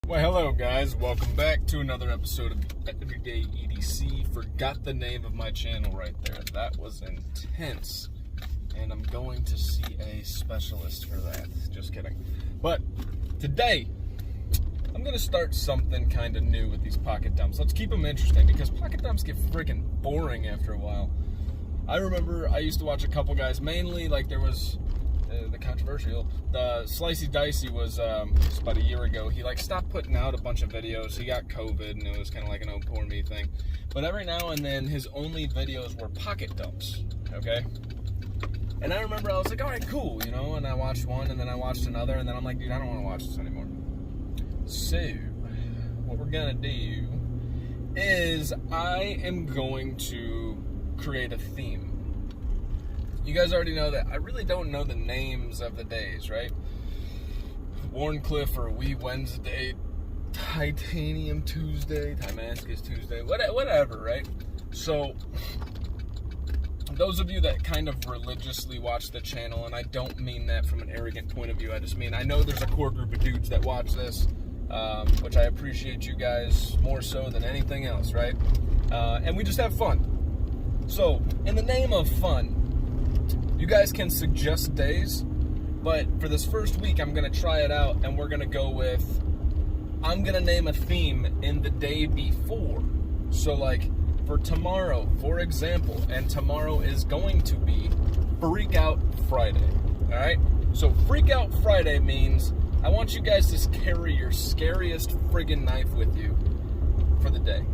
Well, hello guys, welcome back to another episode of Everyday EDC. Forgot the name of my channel right there. That was intense. And I'm going to see a specialist for that. Just kidding. But today, I'm going to start something kind of new with these pocket dumps. Let's keep them interesting because pocket dumps get freaking boring after a while. I remember I used to watch a couple guys, mainly like there was the controversial, the Slicey Dicey was about a year ago. He like stopped putting out a bunch of videos. He got COVID and it was kind of like an oh poor me thing. But every now and then his only videos were pocket dumps, okay? And I remember I was like, all right, cool, you know, and I watched one and then I watched another and then I'm like, dude, I don't want to watch this anymore. So, what we're gonna do is I am going to create a theme. You guys already know that I really don't know the names of the days, right? Warncliffe or Wee Wednesday, Titanium Tuesday, Timascus Tuesday, whatever, right? So, those of you that kind of religiously watch the channel, and I don't mean that from an arrogant point of view, I just mean I know there's a core group of dudes that watch this, which I appreciate you guys more so than anything else, right? And we just have fun. So, in the name of fun, you guys can suggest days, but for this first week, I'm going to try it out, and we're going to go with, I'm going to name a theme in the day before. So, like, for tomorrow, for example, and tomorrow is going to be Freak Out Friday, all right? So, Freak Out Friday means I want you guys to carry your scariest friggin' knife with you for the day.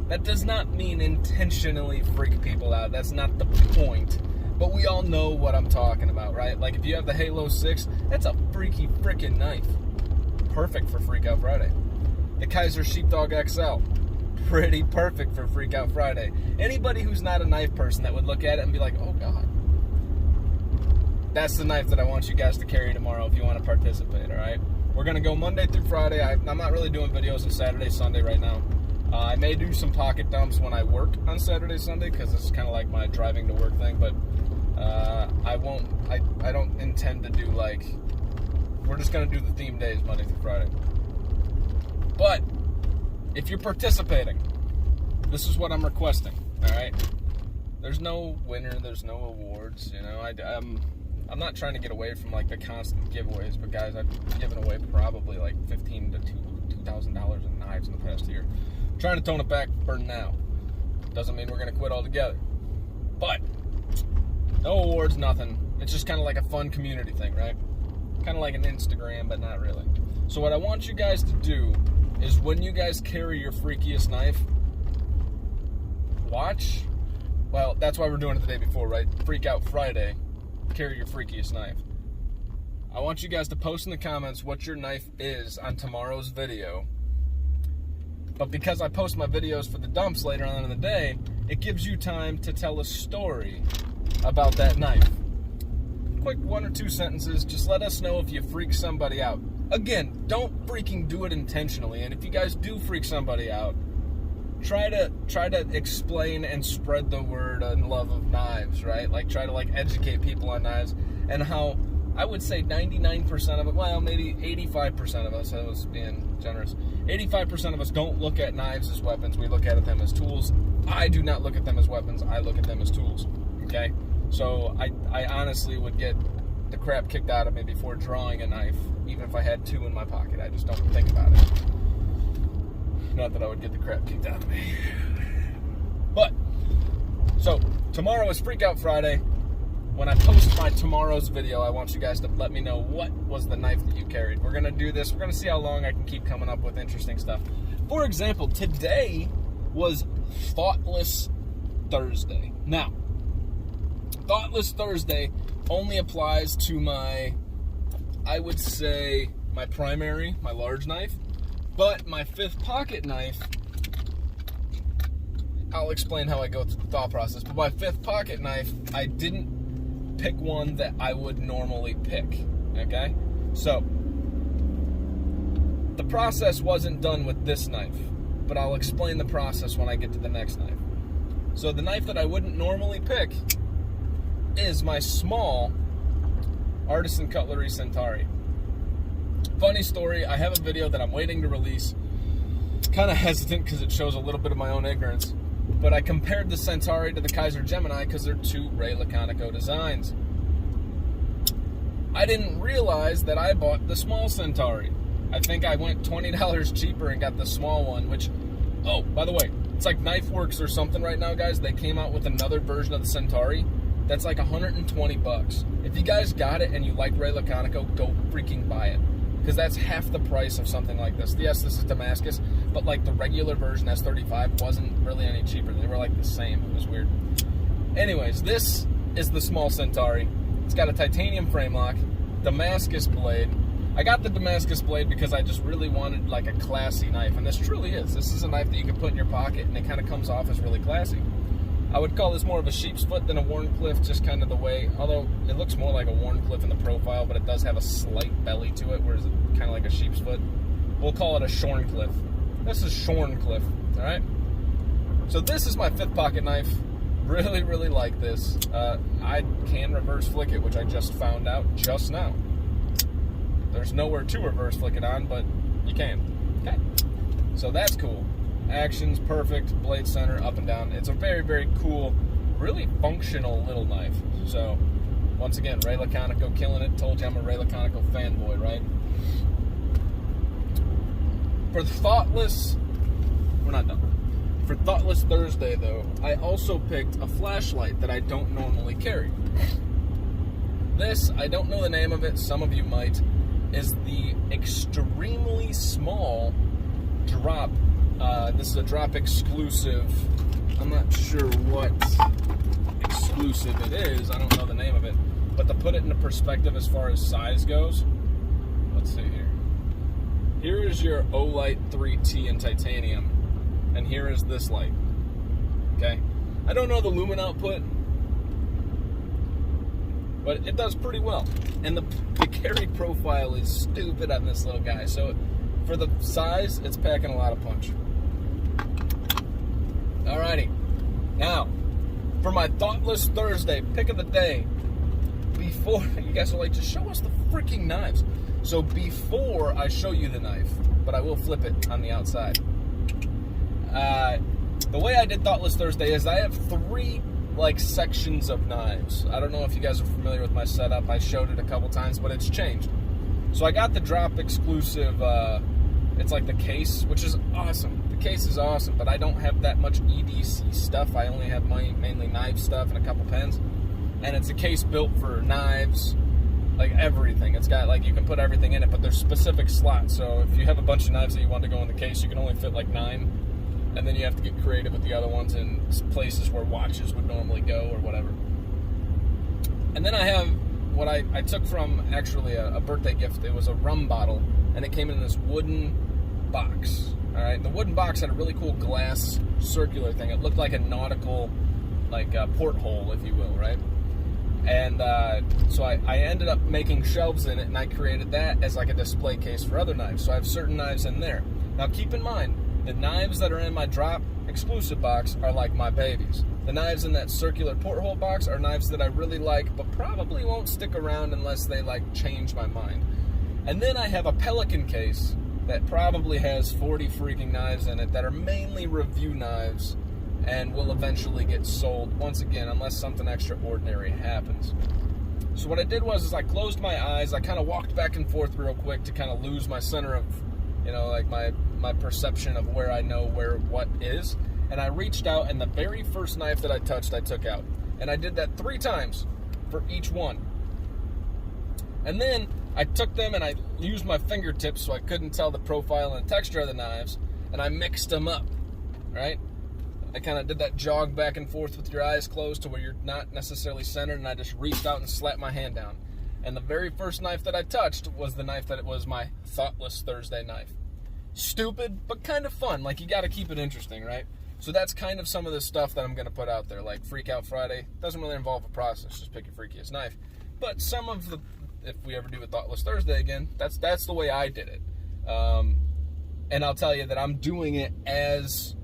That does not mean intentionally freak people out. That's not the point. But we all know what I'm talking about, right? Like if you have the Halo 6, that's a freaky freaking knife. Perfect for Freak Out Friday. The Kaiser Sheepdog XL, pretty perfect for Freak Out Friday. Anybody who's not a knife person that would look at it and be like, oh God. That's the knife that I want you guys to carry tomorrow if you want to participate, all right? We're going to go Monday through Friday. I'm not really doing videos on Saturday, Sunday right now. I may do some pocket dumps when I work on Saturday, Sunday, because it's kind of like my driving to work thing, but I don't intend to do like, we're just going to do the theme days Monday through Friday. But, if you're participating, this is what I'm requesting, alright? There's no winner, there's no awards, you know, I'm not trying to get away from like the constant giveaways, but guys, I've given away probably like $1,500 to $2,000 in knives in the past year. I'm trying to tone it back for now. Doesn't mean we're going to quit altogether. But, no awards, nothing. It's just kind of like a fun community thing, right? Kind of like an Instagram, but not really. So what I want you guys to do is when you guys carry your freakiest knife, watch. Well, that's why we're doing it the day before, right? Freak Out Friday. Carry your freakiest knife. I want you guys to post in the comments what your knife is on tomorrow's video. But because I post my videos for the dumps later on in the day, it gives you time to tell a story about that knife. Quick 1 or 2 sentences, just let us know if you freak somebody out. Again, don't freaking do it intentionally, and if you guys do freak somebody out, try to explain and spread the word and love of knives, right? Like try to like educate people on knives and how I would say 99% of it, well, maybe 85% of us, I was being generous, 85% of us don't look at knives as weapons. We look at them as tools. I do not look at them as weapons. I look at them as tools, okay? So I honestly would get the crap kicked out of me before drawing a knife, even if I had 2 in my pocket. I just don't think about it. Not that I would get the crap kicked out of me. But, so, tomorrow is Freak Out Friday. When I post my tomorrow's video, I want you guys to let me know what was the knife that you carried. We're going to do this. We're going to see how long I can keep coming up with interesting stuff. For example, today was Thoughtless Thursday. Now, Thoughtless Thursday only applies to my, I would say, my primary, my large knife. But my 5th pocket knife, I'll explain how I go through the thought process, but my 5th pocket knife, I didn't pick one that I would normally pick, okay? So, the process wasn't done with this knife, but I'll explain the process when I get to the next knife. So the knife that I wouldn't normally pick is my small Artisan Cutlery Centauri. Funny story, I have a video that I'm waiting to release. Kind of hesitant because it shows a little bit of my own ignorance. But I compared the Centauri to the Kaiser Gemini because they're two Ray Laconico designs. I didn't realize that I bought the small Centauri. I think I went $20 cheaper and got the small one, which, oh, by the way, it's like Knife Works or something right now, guys. They came out with another version of the Centauri that's like $120. If you guys got it and you like Ray Laconico, go freaking buy it. Because that's half the price of something like this. Yes, this is Damascus, but like the regular version S35 wasn't really any cheaper. They were like the same. It was weird. Anyways, this is the small Centauri. It's got a titanium frame lock, Damascus blade. I got the Damascus blade because I just really wanted like a classy knife, and this truly is. This is a knife that you can put in your pocket, and it kind of comes off as really classy. I would call this more of a sheep's foot than a Wharncliffe, just kind of the way, although it looks more like a Wharncliffe in the profile, but it does have a slight belly to it, whereas it's kind of like a sheep's foot. We'll call it a Shorncliffe. This is Shorncliffe, all right? So this is my 5th pocket knife. Really, really like this. I can reverse flick it, which I just found out just now. There's nowhere to reverse flick it on, but you can. Okay. So that's cool. Action's perfect, blade center, up and down. It's a very, very cool, really functional little knife. So, once again, Ray Laconico killing it. Told you I'm a Ray Laconico fanboy, right? For Thoughtless, we're not done. For Thoughtless Thursday, though, I also picked a flashlight that I don't normally carry. This, I don't know the name of it, some of you might, is the extremely small drop. This is a drop exclusive. I'm not sure what exclusive it is. I don't know the name of it. But to put it into perspective as far as size goes, let's see here. Here is your Olight 3T in titanium, and here is this light. Okay? I don't know the lumen output, but it does pretty well. And the carry profile is stupid on this little guy. So for the size, it's packing a lot of punch. Alrighty. Now, for my Thoughtless Thursday pick of the day, before, you guys are like, just show us the freaking knives. So before I show you the knife, but I will flip it on the outside. The way I did Thoughtless Thursday is I have 3 like sections of knives. I don't know if you guys are familiar with my setup. I showed it a couple times, but it's changed. So I got the drop exclusive, it's like the case, which is awesome. The case is awesome, but I don't have that much EDC stuff. I only have mainly knife stuff and a couple pens. And it's a case built for knives, like everything. It's got, like, you can put everything in it, but there's specific slots. So if you have a bunch of knives that you want to go in the case, you can only fit like 9. And then you have to get creative with the other ones in places where watches would normally go or whatever. And then I have what I took from actually a birthday gift. It was a rum bottle, and it came in this wooden box. All right, the wooden box had a really cool glass circular thing. It looked like a nautical, like a porthole, if you will, right? And so I ended up making shelves in it, and I created that as like a display case for other knives. So I have certain knives in there. Now keep in mind, the knives that are in my drop exclusive box are like my babies. The knives in that circular porthole box are knives that I really like, but probably won't stick around unless they like change my mind. And then I have a Pelican case that probably has 40 freaking knives in it that are mainly review knives and will eventually get sold, once again, unless something extraordinary happens. So what I did was I closed my eyes. I kind of walked back and forth real quick to kind of lose my center of, you know, like my perception of where I know where what is. And I reached out, and the very first knife that I touched, I took out. And I did that 3 times for each one. And then I took them and I used my fingertips so I couldn't tell the profile and the texture of the knives, and I mixed them up, right? I kind of did that jog back and forth with your eyes closed to where you're not necessarily centered, and I just reached out and slapped my hand down. And the very first knife that I touched was the knife that it was my Thoughtless Thursday knife. Stupid, but kind of fun. Like, you got to keep it interesting, right? So that's kind of some of the stuff that I'm going to put out there. Like Freak Out Friday doesn't really involve a process, just pick your freakiest knife. But some of the, if we ever do a Thoughtless Thursday again, that's the way I did it. And I'll tell you that I'm doing it as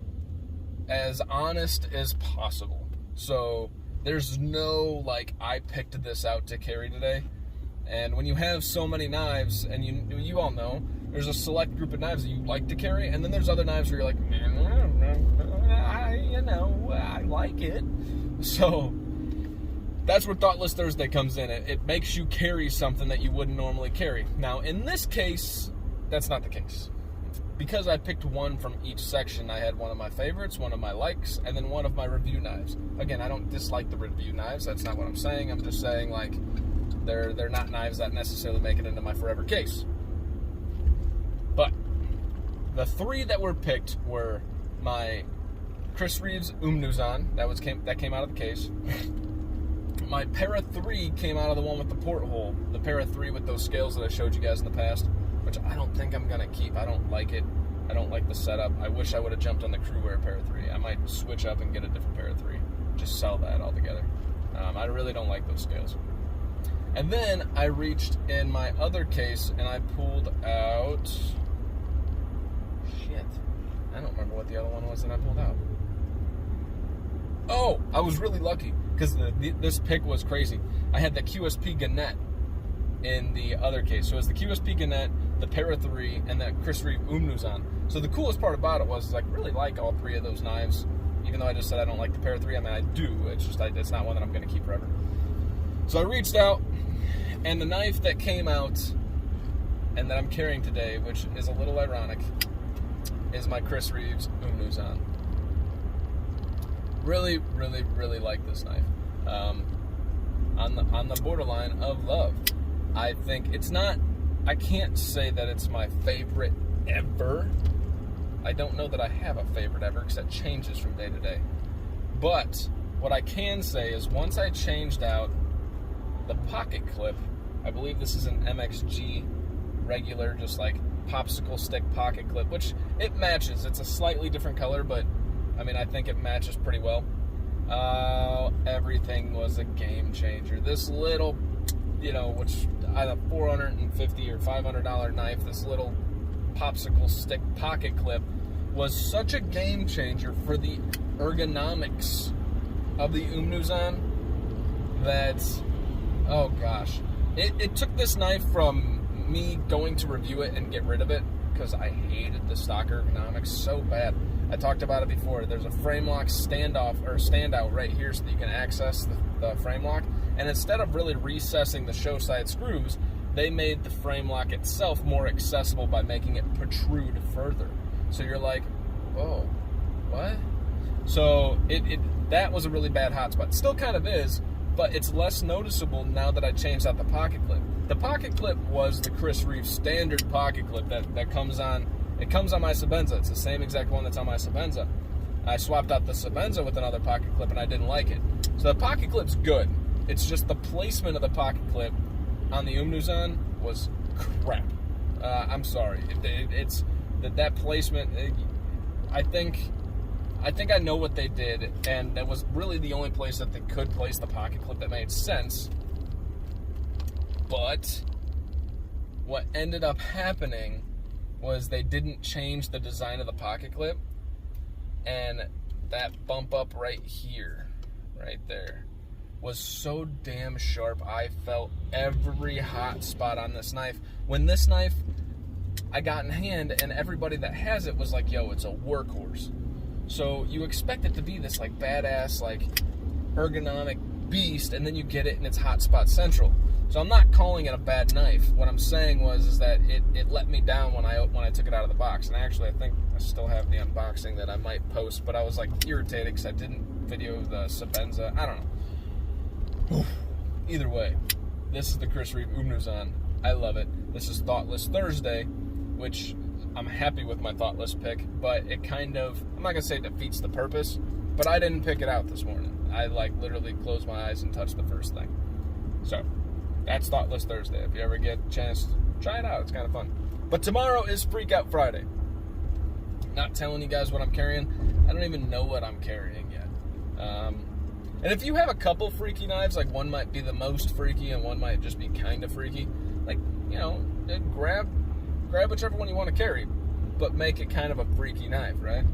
honest as possible. So there's no, like, I picked this out to carry today. And when you have so many knives, and you all know, there's a select group of knives that you like to carry, and then there's other knives where you're like, I like it. So that's where Thoughtless Thursday comes in. It makes you carry something that you wouldn't normally carry. Now, in this case, that's not the case. Because I picked one from each section, I had one of my favorites, one of my likes, and then one of my review knives. Again, I don't dislike the review knives. That's not what I'm saying. I'm just saying, like, they're not knives that necessarily make it into my forever case. But the three that were picked were my Chris Reeves Umnuzan, that came out of the case. My Para 3 came out of the one with the porthole, the Para 3 with those scales that I showed you guys in the past, which I don't think I'm going to keep. I don't like it. I don't like the setup. I wish I would have jumped on the Crewwear Para 3. I might switch up and get a different Para 3. Just sell that altogether. I really don't like those scales. And then I reached in my other case and I pulled out... Shit. I don't remember what the other one was that I pulled out. Oh, I was really lucky because this pick was crazy. I had the QSP Gannett in the other case. So it was the QSP Gannett, the Para 3, and the Chris Reeve Umnuzan. So the coolest part about it was I really like all three of those knives. Even though I just said I don't like the Para 3, I mean I do. It's just it's not one that I'm going to keep forever. So I reached out, and the knife that came out and that I'm carrying today, which is a little ironic, is my Chris Reeves Umnuzan. Really, really, really like this knife. On the borderline of love. I think it's not, I can't say that it's my favorite ever. I don't know that I have a favorite ever because that changes from day to day. But what I can say is once I changed out the pocket clip, I believe this is an MXG regular, just like popsicle stick pocket clip, which it matches. It's a slightly different color, but I mean, I think it matches pretty well. Everything was a game changer. This little, which either $450 or $500 knife, this little popsicle stick pocket clip was such a game changer for the ergonomics of the Umnuzan that, oh gosh, it took this knife from me going to review it and get rid of it because I hated the stock ergonomics so bad. I talked about it before. There's a frame lock standout right here so that you can access the frame lock. And instead of really recessing the show side screws, they made the frame lock itself more accessible by making it protrude further. So you're like, whoa, what? So that was a really bad hotspot. Still kind of is, but it's less noticeable now that I changed out the pocket clip. The pocket clip was the Chris Reeves standard pocket clip that comes on. It comes on my Sabenza. It's the same exact one that's on my Sabenza. I swapped out the Sabenza with another pocket clip and I didn't like it. So the pocket clip's good. It's just the placement of the pocket clip on the Umnuzan was crap. I'm sorry. It's that placement. I think I know what they did, and that was really the only place that they could place the pocket clip that made sense. But what ended up happening was they didn't change the design of the pocket clip, and that bump up right here, right there, was so damn sharp. I felt every hot spot on this knife. When this knife I got in hand, and everybody that has it was like, yo, it's a workhorse. So you expect it to be this like badass, like ergonomic beast, and then you get it and it's hot spot central. So I'm not calling it a bad knife. What I'm saying is that it let me down when I took it out of the box. And actually, I think I still have the unboxing that I might post, but I was like irritated because I didn't video the Sabenza. I don't know. Either way, this is the Chris Reeve Umnuzan. I love it. This is Thoughtless Thursday, which I'm happy with my Thoughtless pick, but it kind of, I'm not going to say defeats the purpose, but I didn't pick it out this morning. I literally closed my eyes and touched the first thing. So that's Thoughtless Thursday. If you ever get a chance, try it out. It's kind of fun. But tomorrow is Freak Out Friday. Not telling you guys what I'm carrying. I don't even know what I'm carrying yet. And if you have a couple freaky knives, like one might be the most freaky and one might just be kind of freaky, like, grab whichever one you want to carry, but make it kind of a freaky knife, right?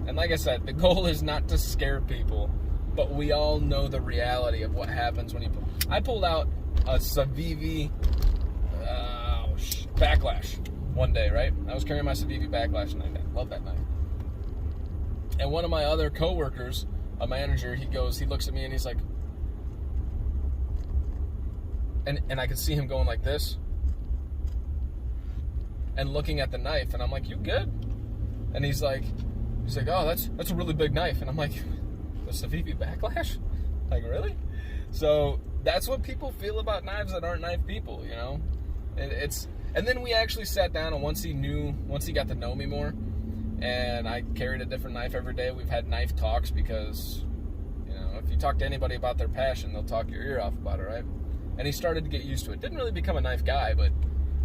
And like I said, the goal is not to scare people, but we all know the reality of what happens when I pulled out a Civivi Backlash one day, right? I was carrying my Civivi Backlash, and I love that knife. And one of my other coworkers, a manager, he looks at me and he's like, and I could see him going like this and looking at the knife, and I'm like, you good? And he's like, oh, that's a really big knife. And I'm like, the Civivi Backlash? Like, really? So that's what people feel about knives that aren't knife people, you know? And then we actually sat down, and once he got to know me more, and I carried a different knife every day, we've had knife talks, because, you know, if you talk to anybody about their passion, they'll talk your ear off about it, right? And he started to get used to it. Didn't really become a knife guy, but,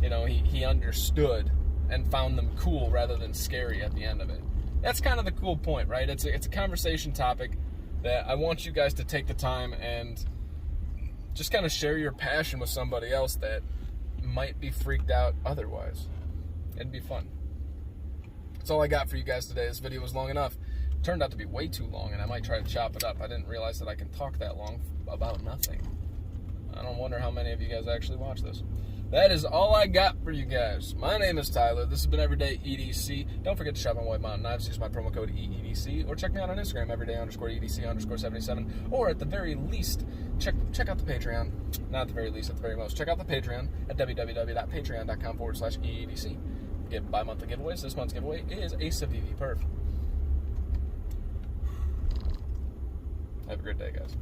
you know, he understood and found them cool rather than scary at the end of it. That's kind of the cool point, right? It's a conversation topic that I want you guys to take the time and just kind of share your passion with somebody else that might be freaked out otherwise. It'd be fun. That's all I got for you guys today. This video was long enough. It turned out to be way too long, and I might try to chop it up. I didn't realize that I can talk that long about nothing. I don't wonder how many of you guys actually watch this. That is all I got for you guys. My name is Tyler. This has been Everyday EDC. Don't forget to shop on White Mountain Knives. Use my promo code EEDC, or check me out on Instagram, everyday_EDC_77, or at the very least, check out the Patreon. Not at the very least, at the very most. Check out the Patreon at www.patreon.com/EEDC. Give bi-monthly giveaways. This month's giveaway is a Civivi Perf. Have a great day, guys.